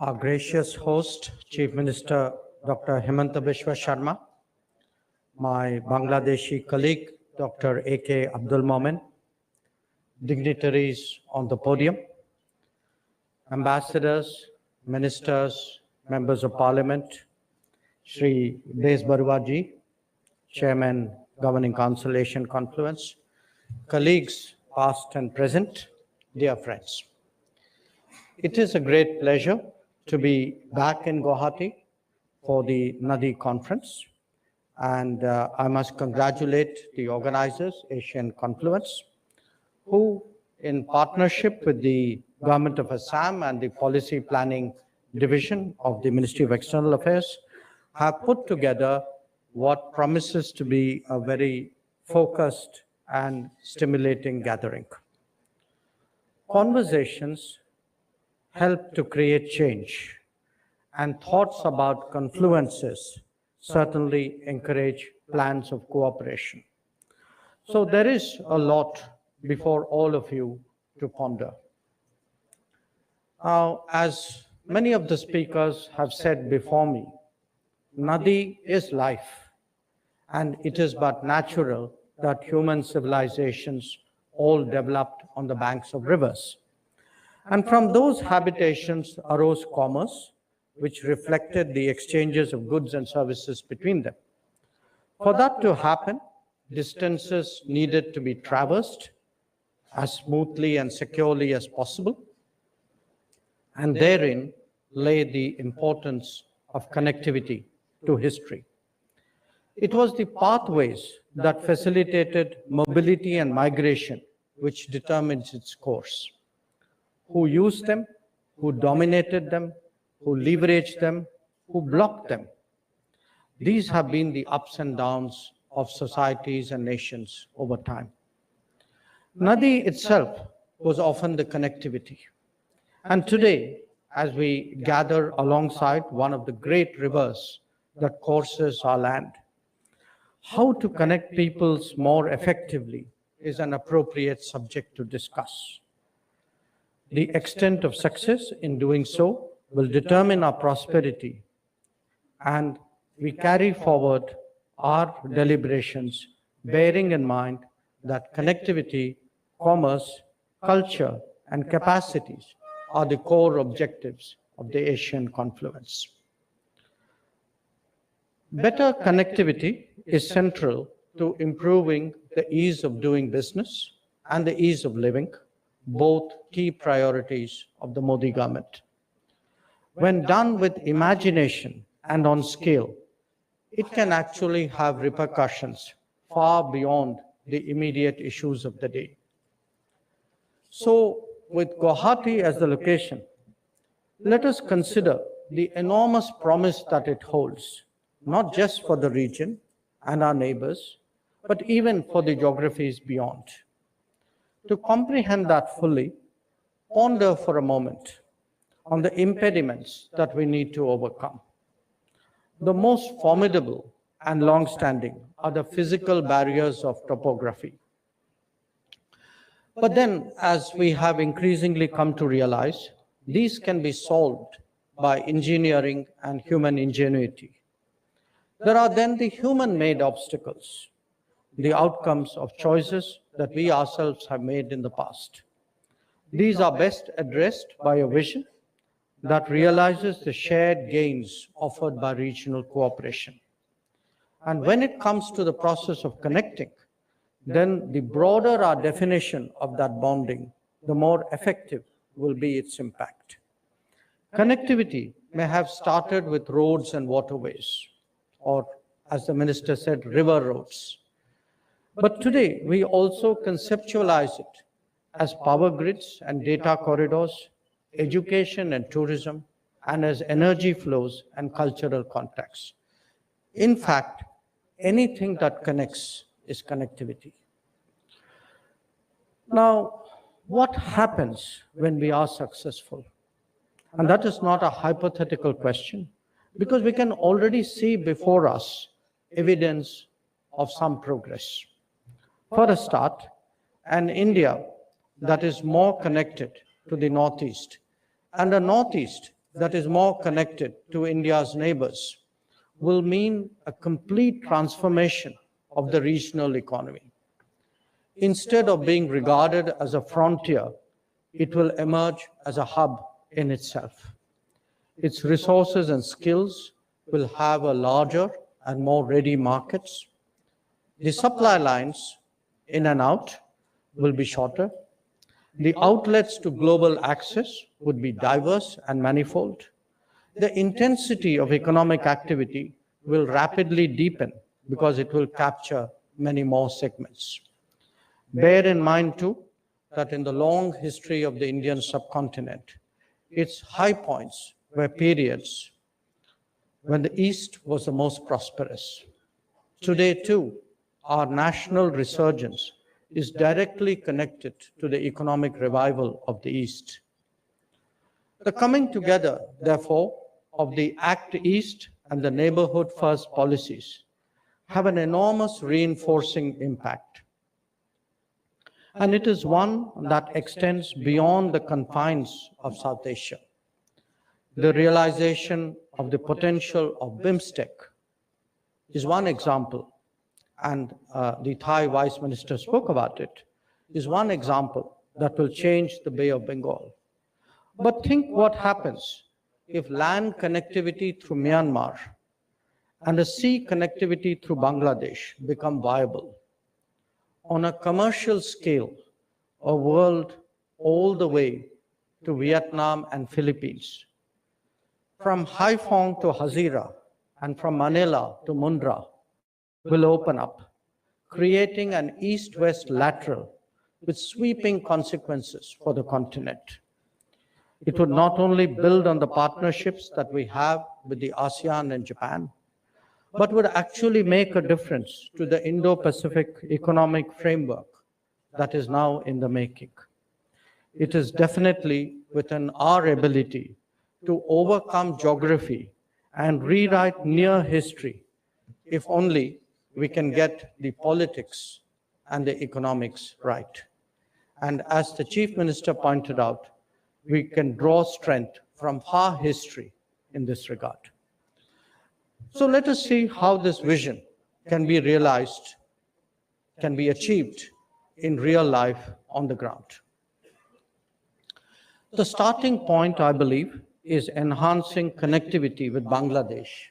Our gracious host, Chief Minister Dr. Hemanta Biswa Sharma, my Bangladeshi colleague, Dr. A.K. Abdul Momen, dignitaries on the podium, ambassadors, ministers, members of parliament, Shri Bez Baruaji, Chairman, Governing Council, Asian Confluence, colleagues past and present, dear friends. It is a great pleasure to be back in Guwahati for the NADI conference. And I must congratulate the organizers, Asian Confluence, who in partnership with the Government of Assam and the Policy Planning Division of the Ministry of External Affairs have put together what promises to be a very focused and stimulating gathering. Conversations help to create change, and thoughts about confluences certainly encourage plans of cooperation. So there is a lot before all of you to ponder. Now, as many of the speakers have said before me, NADI is life, and it is but natural that human civilizations all developed on the banks of rivers. And from those habitations arose commerce, which reflected the exchanges of goods and services between them. For that to happen, distances needed to be traversed as smoothly and securely as possible. And therein lay the importance of connectivity to history. It was the pathways that facilitated mobility and migration which determined its course. Who used them, who dominated them, who leveraged them, who blocked them. These have been the ups and downs of societies and nations over time. NADI itself was often the connectivity. And today, as we gather alongside one of the great rivers that courses our land, how to connect peoples more effectively is an appropriate subject to discuss. The extent of success in doing so will determine our prosperity, and we carry forward our deliberations bearing in mind that connectivity, commerce, culture, and capacities are the core objectives of the Asian Confluence. Better connectivity is central to improving the ease of doing business and the ease of living, both key priorities of the Modi government. When done with imagination and on scale, it can actually have repercussions far beyond the immediate issues of the day. So, with Guwahati as the location, let us consider the enormous promise that it holds, not just for the region and our neighbors, but even for the geographies beyond. To comprehend that fully, ponder for a moment on the impediments that we need to overcome. The most formidable and long-standing are the physical barriers of topography. But then, as we have increasingly come to realize, these can be solved by engineering and human ingenuity. There are then the human-made obstacles, the outcomes of choices that we ourselves have made in the past. These are best addressed by a vision that realizes the shared gains offered by regional cooperation. And when it comes to the process of connecting, then the broader our definition of that bonding, the more effective will be its impact. Connectivity may have started with roads and waterways, or as the minister said, river roads. But today, we also conceptualize it as power grids and data corridors, education and tourism, and as energy flows and cultural contacts. In fact, anything that connects is connectivity. Now, what happens when we are successful? And that is not a hypothetical question, because we can already see before us evidence of some progress. For a start, an India that is more connected to the Northeast, and a Northeast that is more connected to India's neighbors will mean a complete transformation of the regional economy. Instead of being regarded as a frontier, it will emerge as a hub in itself. Its resources and skills will have a larger and more ready markets. The supply lines in and out will be shorter. The outlets to global access would be diverse and manifold. The intensity of economic activity will rapidly deepen because it will capture many more segments. Bear in mind too that in the long history of the Indian subcontinent, its high points were periods when the East was the most prosperous. Today too, our national resurgence is directly connected to the economic revival of the East. The coming together, therefore, of the Act East and the Neighborhood First policies have an enormous reinforcing impact. And it is one that extends beyond the confines of South Asia. The realization of the potential of BIMSTEC is one example, and the Thai Vice Minister spoke about it, is one example that will change the Bay of Bengal. But think what happens if land connectivity through Myanmar and a sea connectivity through Bangladesh become viable. On a commercial scale, a world all the way to Vietnam and Philippines, from Haiphong to Hazira and from Manila to Mundra will open up, creating an east-west lateral with sweeping consequences for the continent. It would not only build on the partnerships that we have with the ASEAN and Japan, but would actually make a difference to the Indo-Pacific economic framework that is now in the making. It is definitely within our ability to overcome geography and rewrite near history, if only we can get the politics and the economics right. And as the Chief Minister pointed out, we can draw strength from far history in this regard. So let us see how this vision can be realized, can be achieved in real life on the ground. The starting point, I believe, is enhancing connectivity with Bangladesh,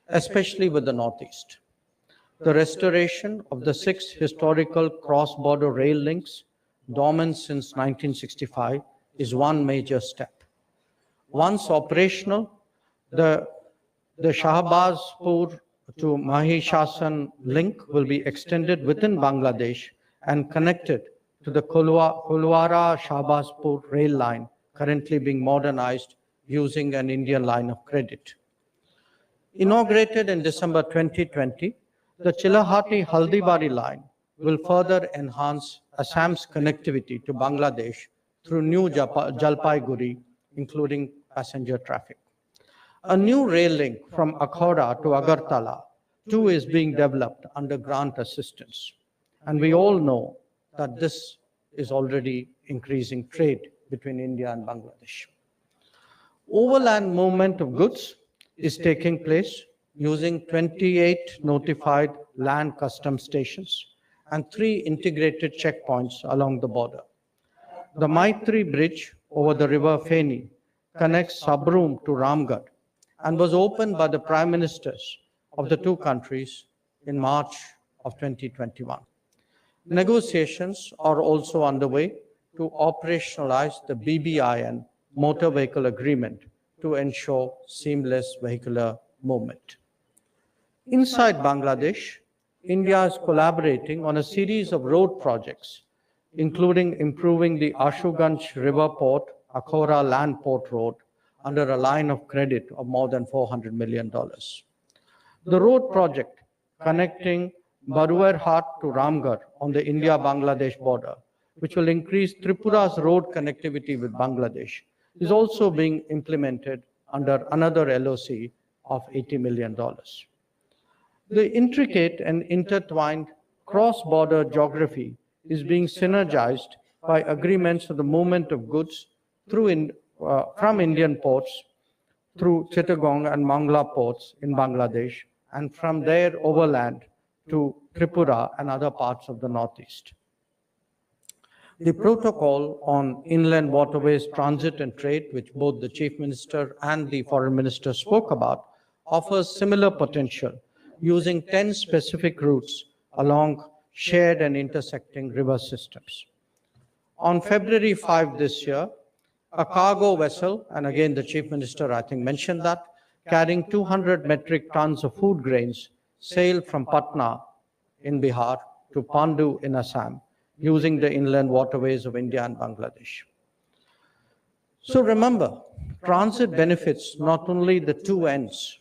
especially with the Northeast. The restoration of the 6 historical cross-border rail links, dormant since 1965, is one major step. Once operational, the Shahbazpur to Mahishashan link will be extended within Bangladesh and connected to the Kulwara-Shahbazpur rail line, currently being modernized using an Indian line of credit. Inaugurated in December 2020, the Chilahati-Haldibari line will further enhance Assam's connectivity to Bangladesh through New Jalpaiguri, including passenger traffic. A new rail link from Akhora to Agartala too is being developed under grant assistance. And we all know that this is already increasing trade between India and Bangladesh. Overland movement of goods is taking place using 28 notified land customs stations and 3 integrated checkpoints along the border. The Maitri Bridge over the river Feni connects Sabroom to Ramgarh and was opened by the Prime Ministers of the 2 countries in March of 2021. Negotiations are also underway to operationalize the BBIN motor vehicle agreement to ensure seamless vehicular movement. Inside Bangladesh, India is collaborating on a series of road projects, including improving the Ashuganj River Port, Akhora Land Port Road, under a line of credit of more than $400 million. The road project connecting Baruerhat to Ramgarh on the India-Bangladesh border, which will increase Tripura's road connectivity with Bangladesh, is also being implemented under another LOC of $80 million. The intricate and intertwined cross-border geography is being synergized by agreements for the movement of goods through from Indian ports through Chittagong and Mangla ports in Bangladesh, and from there overland to Tripura and other parts of the Northeast. The protocol on inland waterways transit and trade, which both the Chief Minister and the Foreign Minister spoke about, offers similar potential using 10 specific routes along shared and intersecting river systems. On February 5 this year, a cargo vessel, and again the Chief Minister I think mentioned that, carrying 200 metric tons of food grains sailed from Patna in Bihar to Pandu in Assam, using the inland waterways of India and Bangladesh. So remember, transit benefits not only the two ends,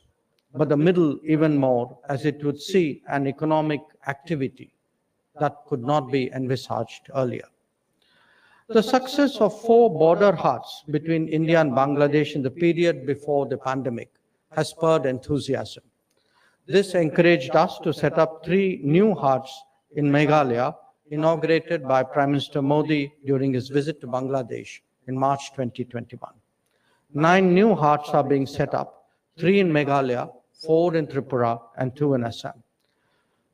but the middle even more, as it would see an economic activity that could not be envisaged earlier. The success of 4 border huts between India and Bangladesh in the period before the pandemic has spurred enthusiasm. This encouraged us to set up 3 new huts in Meghalaya, inaugurated by Prime Minister Modi during his visit to Bangladesh in March 2021. 9 new huts are being set up, 3 in Meghalaya, 4 in Tripura, and 2 in Assam.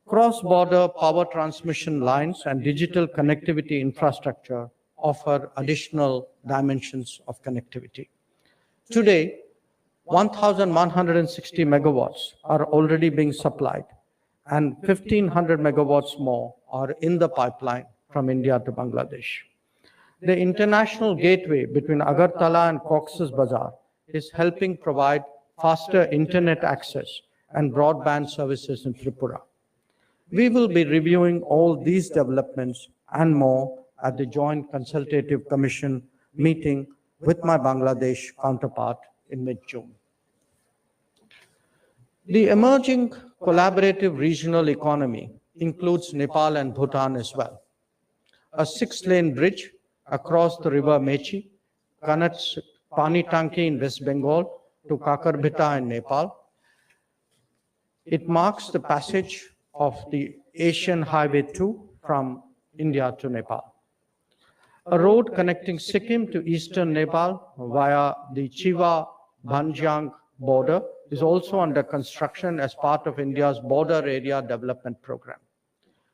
Cross-border power transmission lines and digital connectivity infrastructure offer additional dimensions of connectivity. Today, 1,160 megawatts are already being supplied, and 1,500 megawatts more are in the pipeline from India to Bangladesh. The international gateway between Agartala and Cox's Bazar is helping provide faster internet access and broadband services in Tripura. We will be reviewing all these developments and more at the Joint Consultative Commission meeting with my Bangladesh counterpart in mid-June. The emerging collaborative regional economy includes Nepal and Bhutan as well. A 6-lane bridge across the river Mechi connects Panitanki in West Bengal to Kakarbhita in Nepal. It marks the passage of the Asian Highway 2 from India to Nepal. A road connecting Sikkim to eastern Nepal via the Chiva-Banjiang border is also under construction as part of India's Border Area Development Program.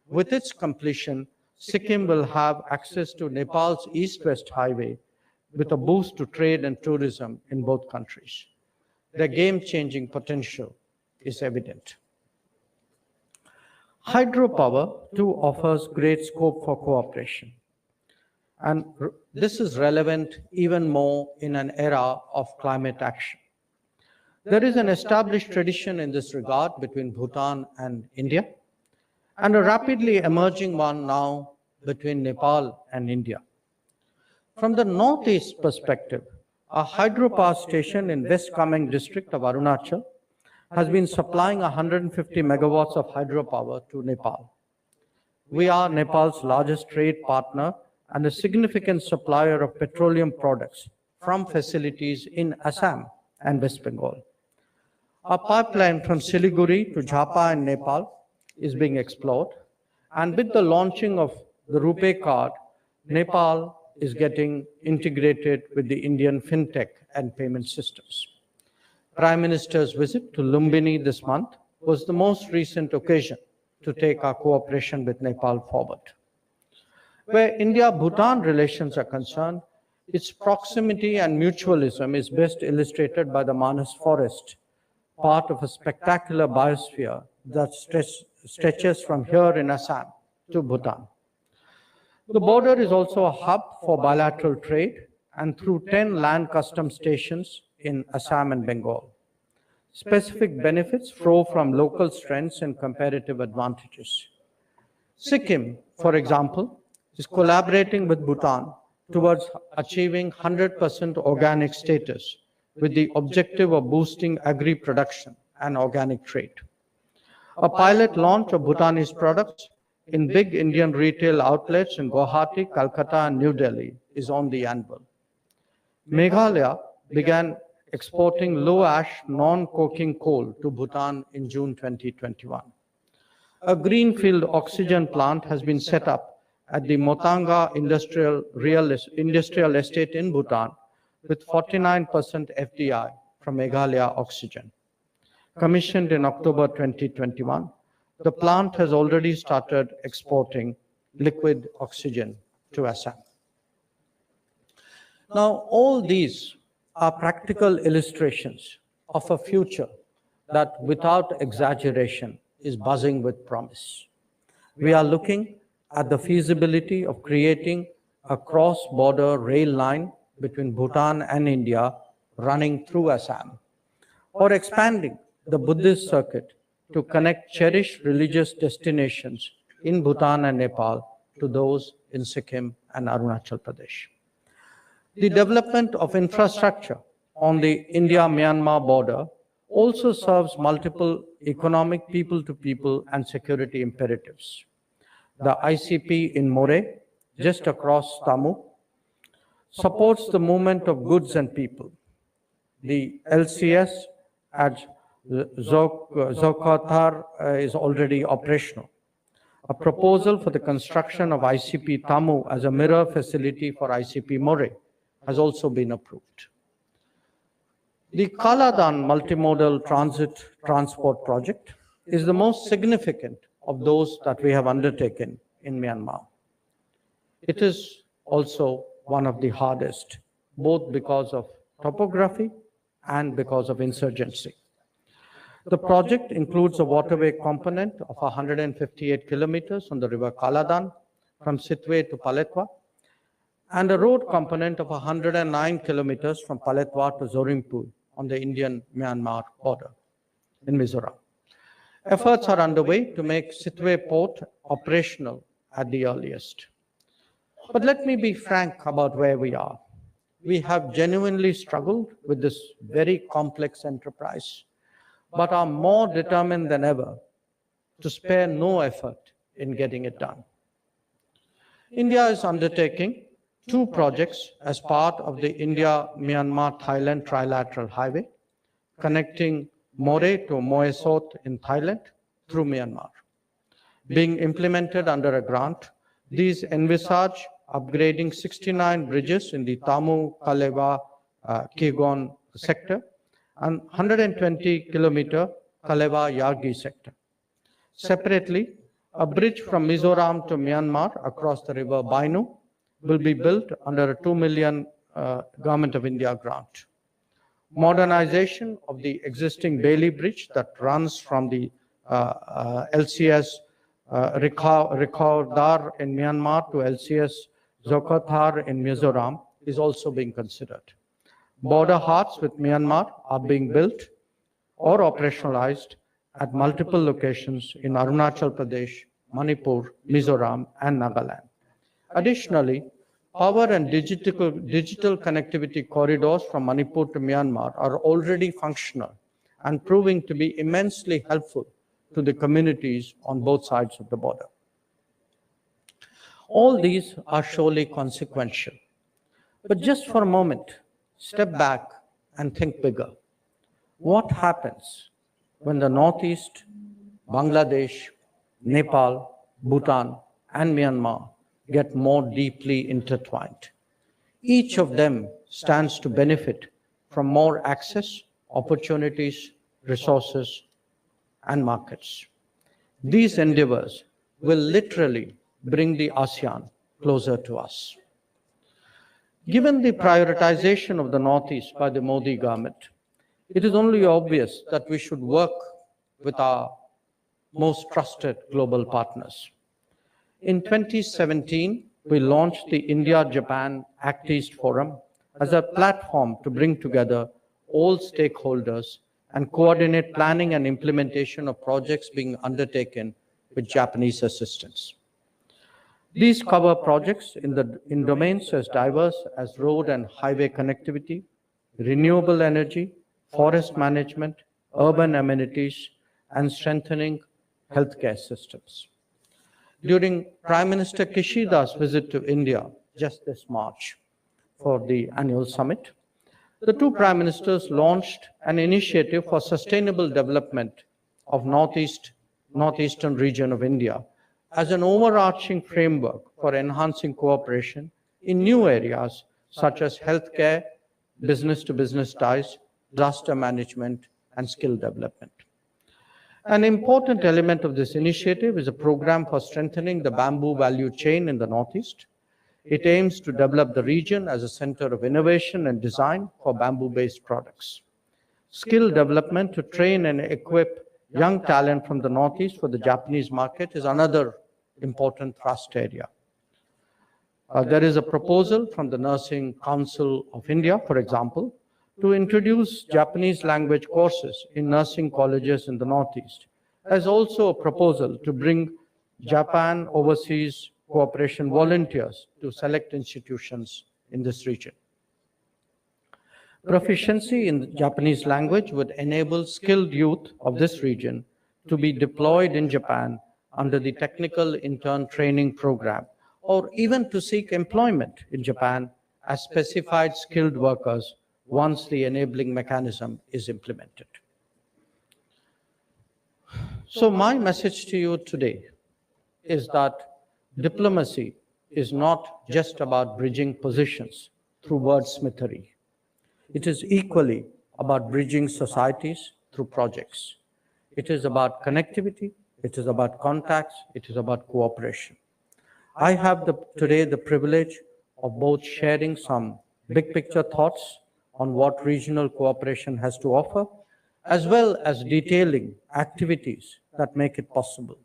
With its completion, Sikkim will have access to Nepal's east-west highway with a boost to trade and tourism in both countries. The game-changing potential is evident. Hydropower too offers great scope for cooperation. And this is relevant even more in an era of climate action. There is an established tradition in this regard between Bhutan and India, and a rapidly emerging one now between Nepal and India. From the northeast perspective, a hydropower station in West Kameng district of Arunachal has been supplying 150 megawatts of hydropower to Nepal. We are Nepal's largest trade partner and a significant supplier of petroleum products from facilities in Assam and West Bengal. A pipeline from Siliguri to Jhapa in Nepal is being explored, and with the launching of the RuPay card, Nepal is getting integrated with the Indian fintech and payment systems. Prime Minister's visit to Lumbini this month was the most recent occasion to take our cooperation with Nepal forward. Where India-Bhutan relations are concerned, its proximity and mutualism is best illustrated by the Manas forest, part of a spectacular biosphere that stretches from here in Assam to Bhutan. The border is also a hub for bilateral trade, and through 10 land custom stations in Assam and Bengal. Specific benefits flow from local strengths and comparative advantages. Sikkim, for example, is collaborating with Bhutan towards achieving 100% organic status with the objective of boosting agri-production and organic trade. A pilot launch of Bhutanese products in big Indian retail outlets in Guwahati, Calcutta, and New Delhi is on the anvil. Meghalaya began exporting low-ash, non-coking coal to Bhutan in June 2021. A greenfield oxygen plant has been set up at the Motanga Industrial Estate in Bhutan with 49% FDI from Meghalaya Oxygen. Commissioned in October 2021, the plant has already started exporting liquid oxygen to Assam. Now, all these are practical illustrations of a future that, without exaggeration, is buzzing with promise. We are looking at the feasibility of creating a cross-border rail line between Bhutan and India running through Assam, or expanding the Buddhist circuit to connect cherished religious destinations in Bhutan and Nepal to those in Sikkim and Arunachal Pradesh. The development of infrastructure on the India-Myanmar border also serves multiple economic, people-to-people, and security imperatives. The ICP in More, just across Tamu, supports the movement of goods and people. The LCS at Zokotar is already operational. A proposal for the construction of ICP Tamu as a mirror facility for ICP More has also been approved. The Kaladan multimodal transport project is the most significant of those that we have undertaken in Myanmar. It is also one of the hardest, both because of topography and because of insurgency. The project includes a waterway component of 158 kilometers on the river Kaladan from Sitwe to Paletwa, and a road component of 109 kilometers from Paletwa to Zorimpu on the Indian-Myanmar border in Mizoram. Efforts are underway to make Sitwe port operational at the earliest. But let me be frank about where we are. We have genuinely struggled with this very complex enterprise, but are more determined than ever to spare no effort in getting it done. India is undertaking 2 projects as part of the India-Myanmar-Thailand trilateral highway, connecting More to Moesot in Thailand through Myanmar. Being implemented under a grant, these envisage upgrading 69 bridges in the Tamu Kalewa Kigon sector and 120-kilometer Kalewa Yargi sector. Separately, a bridge from Mizoram to Myanmar across the river Bainu will be built under a 2 million Government of India grant. Modernization of the existing Bailey Bridge that runs from the LCS Rikaudar in Myanmar to LCS Zokothar in Mizoram is also being considered. Border hearts with Myanmar are being built or operationalized at multiple locations in Arunachal Pradesh, Manipur, Mizoram, and Nagaland. Additionally, power and digital connectivity corridors from Manipur to Myanmar are already functional and proving to be immensely helpful to the communities on both sides of the border. All these are surely consequential. But just for a moment, step back and think bigger. What happens when the Northeast, Bangladesh, Nepal, Bhutan, and Myanmar get more deeply intertwined? Each of them stands to benefit from more access, opportunities, resources, and markets. These endeavors will literally bring the ASEAN closer to us. Given the prioritization of the Northeast by the Modi government, it is only obvious that we should work with our most trusted global partners. In 2017, we launched the India-Japan Act East Forum as a platform to bring together all stakeholders and coordinate planning and implementation of projects being undertaken with Japanese assistance. These cover projects in domains as diverse as road and highway connectivity, renewable energy, forest management, urban amenities, and strengthening healthcare systems. During Prime Minister Kishida's visit to India just this March for the annual summit, the 2 prime ministers launched an initiative for sustainable development of northeastern region of India as an overarching framework for enhancing cooperation in new areas such as healthcare, business-to-business ties, disaster management, and skill development. An important element of this initiative is a program for strengthening the bamboo value chain in the Northeast. It aims to develop the region as a center of innovation and design for bamboo-based products. Skill development to train and equip young talent from the Northeast for the Japanese market is another important thrust area. There is a proposal from the Nursing Council of India, for example, to introduce Japanese language courses in nursing colleges in the Northeast. There's also a proposal to bring Japan overseas cooperation volunteers to select institutions in this region. Proficiency in the Japanese language would enable skilled youth of this region to be deployed in Japan under the Technical Intern Training Program, or even to seek employment in Japan as specified skilled workers once the enabling mechanism is implemented. So my message to you today is that diplomacy is not just about bridging positions through wordsmithery. It is equally about bridging societies through projects. It is about connectivity, it is about contacts, it is about cooperation. I have today the privilege of both sharing some big picture thoughts on what regional cooperation has to offer, as well as detailing activities that make it possible.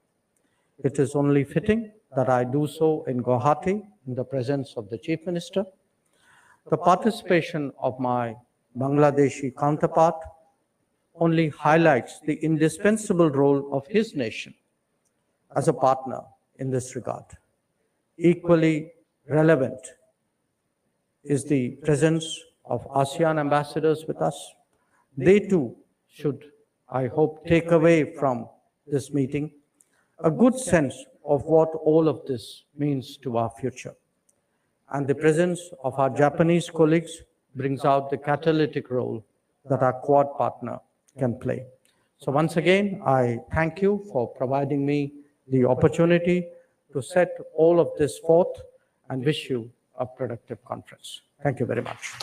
It is only fitting that I do so in Guwahati in the presence of the Chief Minister. The participation of my Bangladeshi counterpart only highlights the indispensable role of his nation as a partner in this regard. Equally relevant is the presence of ASEAN ambassadors with us. They too should, I hope, take away from this meeting a good sense of what all of this means to our future. And the presence of our Japanese colleagues brings out the catalytic role that our Quad partner can play. So once again, I thank you for providing me the opportunity to set all of this forth and wish you a productive conference. Thank you very much.